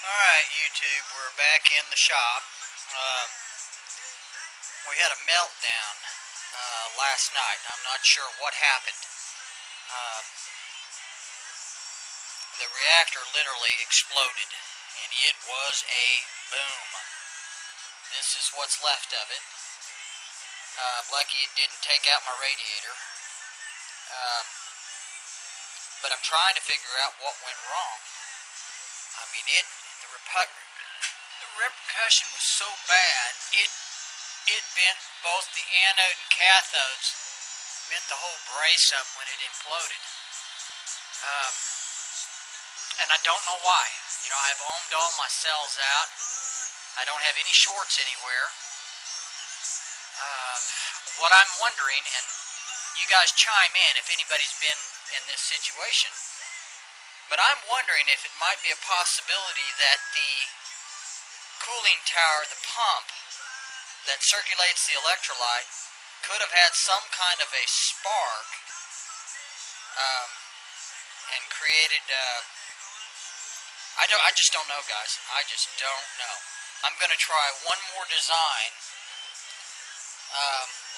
Alright, YouTube, we're back in the shop. We had a meltdown last night. I'm not sure what happened. Uh, the reactor literally exploded, and it was a boom. This is what's left of it. Lucky it didn't take out my radiator. But I'm trying to figure out what went wrong. I mean, the repercussion was so bad, it bent both the anode and cathodes, bent the whole brace up when it imploded. And I don't know why. You know, I've ohmed all my cells out. I don't have any shorts anywhere. What I'm wondering, and you guys chime in if anybody's been in this situation, but I'm wondering if it might be a possibility that the cooling tower, the pump that circulates the electrolyte, could have had some kind of a spark and created. I just don't know, guys. I just don't know. I'm going to try one more design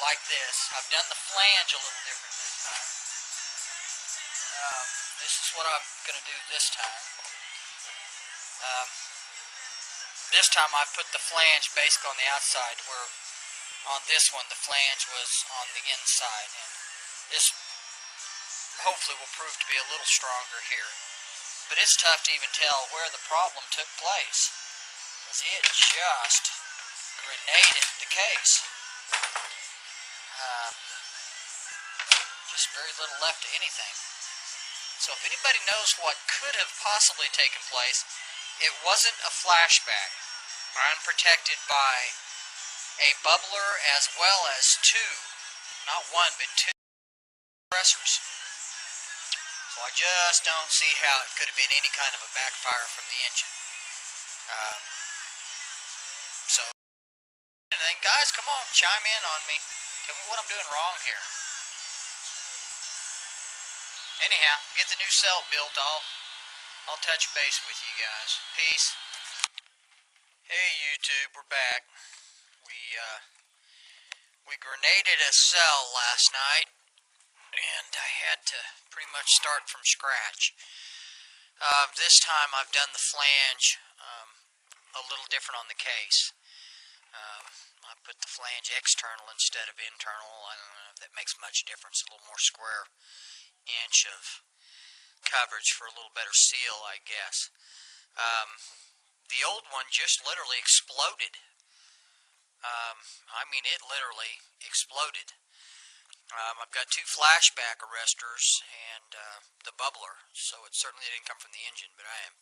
like this. I've done the flange a little different this time. This is what I'm going to do this time. This time I put the flange basically on the outside, where on this one the flange was on the inside. And this hopefully will prove to be a little stronger here. But it's tough to even tell where the problem took place, because it just grenaded the case. Just very little left of anything. So if anybody knows what could have possibly taken place, it wasn't a flashback. I'm protected by a bubbler as well as two, not one, but two compressors. So I just don't see how it could have been any kind of a backfire from the engine. So, guys, come on, chime in on me. Tell me what I'm doing wrong here. Anyhow, get the new cell built. I'll touch base with you guys. Peace. Hey YouTube, we're back. We grenaded a cell last night, and I had to pretty much start from scratch. This time I've done the flange a little different on the case. I put the flange external instead of internal. I don't know if that makes much difference. A little more square inch of coverage for a little better seal, I guess. The old one just literally exploded. I mean, it literally exploded. I've got two flashback arresters and the bubbler, so it certainly didn't come from the engine, but I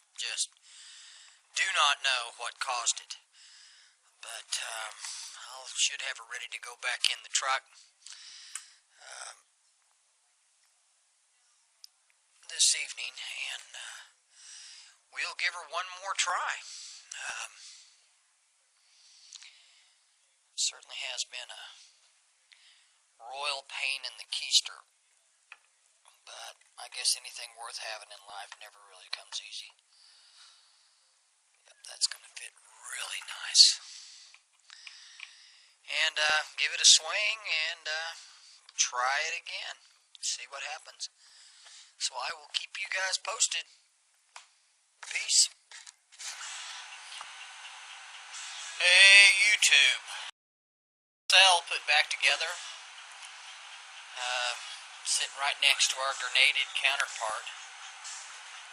do not know what caused it. But I should have it ready to go back in the truck this evening, and we'll give her one more try. Certainly has been a royal pain in the keister, but I guess anything worth having in life never really comes easy. Yep, that's going to fit really nice. And give it a swing and try it again. See what happens. So I will keep you guys posted. Peace. Hey YouTube. Cell put back together. Sitting right next to our grenaded counterpart.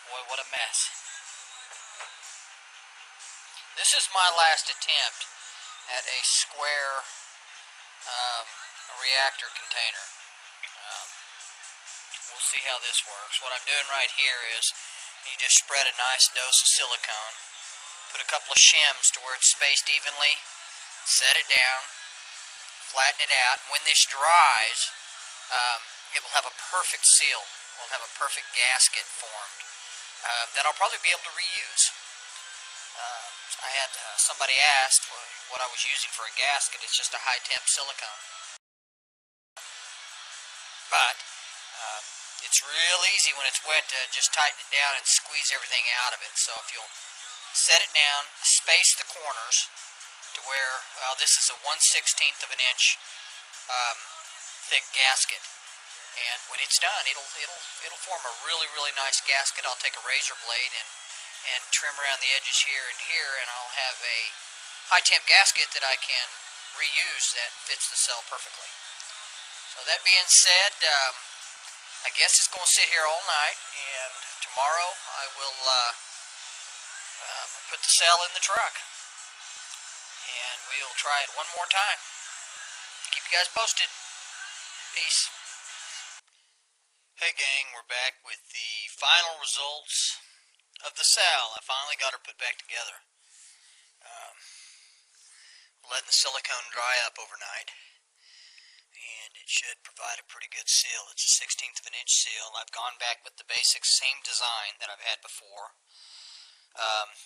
Boy, what a mess. This is my last attempt at a square reactor container. We'll see how this works. What I'm doing right here is you just spread a nice dose of silicone, put a couple of shims to where it's spaced evenly, set it down, flatten it out, and when this dries, it will have a perfect seal. We'll have a perfect gasket formed that I'll probably be able to reuse. I had somebody asked what I was using for a gasket. It's just a high-temp silicone. But it's real easy when it's wet to just tighten it down and squeeze everything out of it. So if you'll set it down, space the corners to where, well, this is a 1/16 of an inch thick gasket. And when it's done, it'll form a really nice gasket. I'll take a razor blade and trim around the edges here and here, and I'll have a high temp gasket that I can reuse that fits the cell perfectly. So that being said, I guess it's going to sit here all night, and tomorrow I will put the cell in the truck, and we'll try it one more time. Keep you guys posted. Peace. Hey gang, we're back with the final results of the cell. I finally got her put back together. Letting the silicone dry up overnight, and it should provide a pretty good seal. It's a 1/16 of an inch seal. I've gone back with the basic same design that I've had before,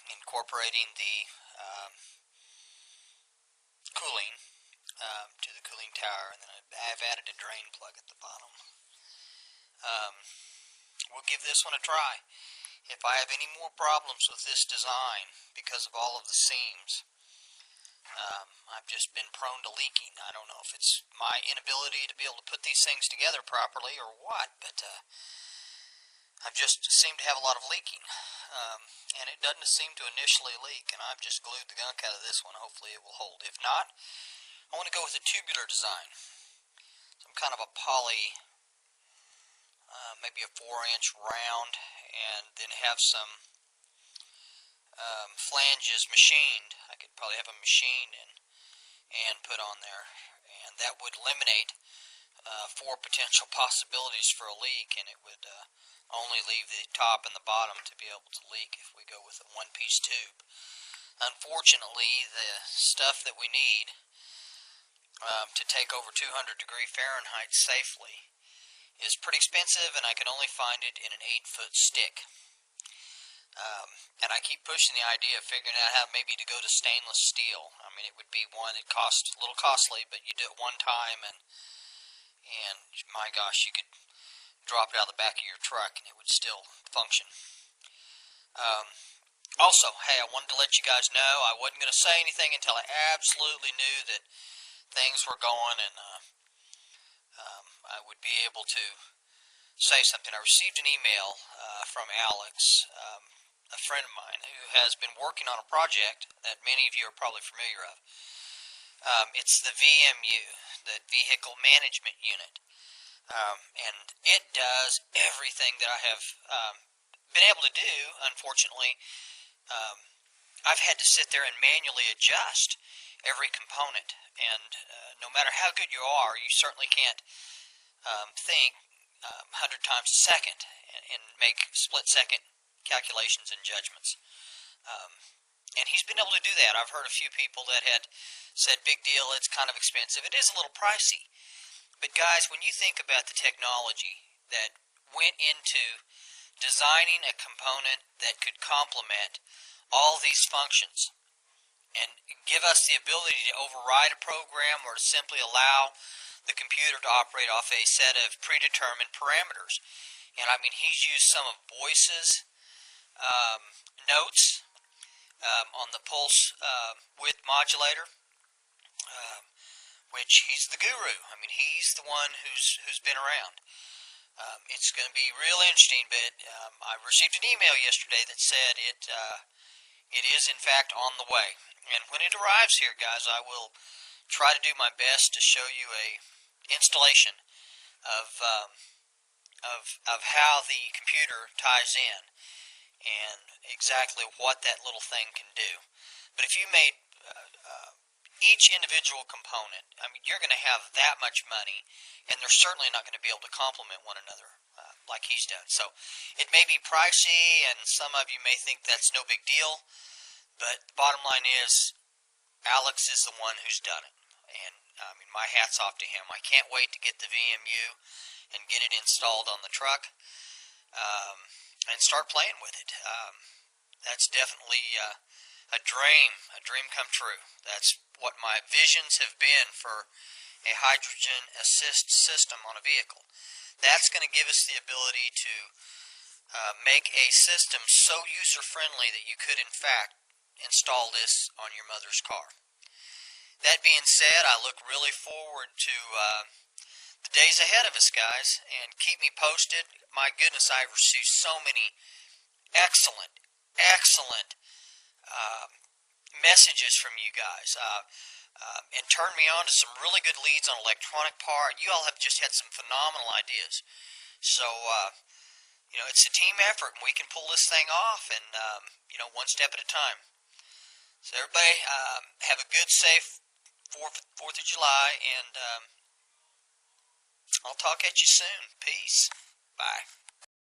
incorporating the cooling to the cooling tower, and then I've added a drain plug at the bottom. We'll give this one a try. If I have any more problems with this design because of all of the seams, I've just been prone to leaking. I don't know if it's my inability to be able to put these things together properly or what, but I've just seemed to have a lot of leaking. And it doesn't seem to initially leak, and I've just glued the gunk out of this one. Hopefully it will hold. If not, I want to go with a tubular design. Some kind of a poly, maybe a 4-inch round, and then have some flanges machined. I could probably have them machined and put on there, and that would eliminate 4 potential possibilities for a leak, and it would only leave the top and the bottom to be able to leak if we go with a one-piece tube. Unfortunately, the stuff that we need to take over 200° Fahrenheit safely is pretty expensive, and I can only find it in an 8-foot stick. And I keep pushing the idea of figuring out how maybe to go to stainless steel. I mean, it would be one that costs a little costly, but you do it one time, and my gosh, you could drop it out of the back of your truck and it would still function. Also, hey, I wanted to let you guys know I wasn't going to say anything until I absolutely knew that things were going, and I would be able to say something. I received an email from Alex, a friend of mine who has been working on a project that many of you are probably familiar of. It's the VMU, the Vehicle Management Unit, and it does everything that I have been able to do. Unfortunately, I've had to sit there and manually adjust every component, and no matter how good you are, you certainly can't think 100 times a second and make split-second calculations and judgments. And he's been able to do that. I've heard a few people that had said, big deal, it's kind of expensive. It is a little pricey. But guys, when you think about the technology that went into designing a component that could complement all these functions and give us the ability to override a program or to simply allow the computer to operate off a set of predetermined parameters. And I mean, he's used some of Boyce's notes on the pulse width modulator, which he's the guru. I mean, he's the one who's been around. It's going to be real interesting, but I received an email yesterday that said it is in fact on the way. And when it arrives here, guys, I will try to do my best to show you a installation of how the computer ties in and exactly what that little thing can do. But if you made each individual component, I mean, you're going to have that much money, and they're certainly not going to be able to complement one another like he's done. So it may be pricey, and some of you may think that's no big deal, but the bottom line is Alex is the one who's done it. And I mean, my hat's off to him. I can't wait to get the VMU and get it installed on the truck and start playing with it. That's definitely a dream come true. That's what my visions have been for a hydrogen assist system on a vehicle. That's going to give us the ability to make a system so user-friendly that you could, in fact, install this on your mother's car. That being said, I look really forward to the days ahead of us, guys, and keep me posted. My goodness, I've received so many excellent messages from you guys, and turned me on to some really good leads on electronic part. You all have just had some phenomenal ideas. So, it's a team effort, and we can pull this thing off, and, one step at a time. So everybody, have a good, safe 4th of July, and I'll talk at you soon. Peace. Bye.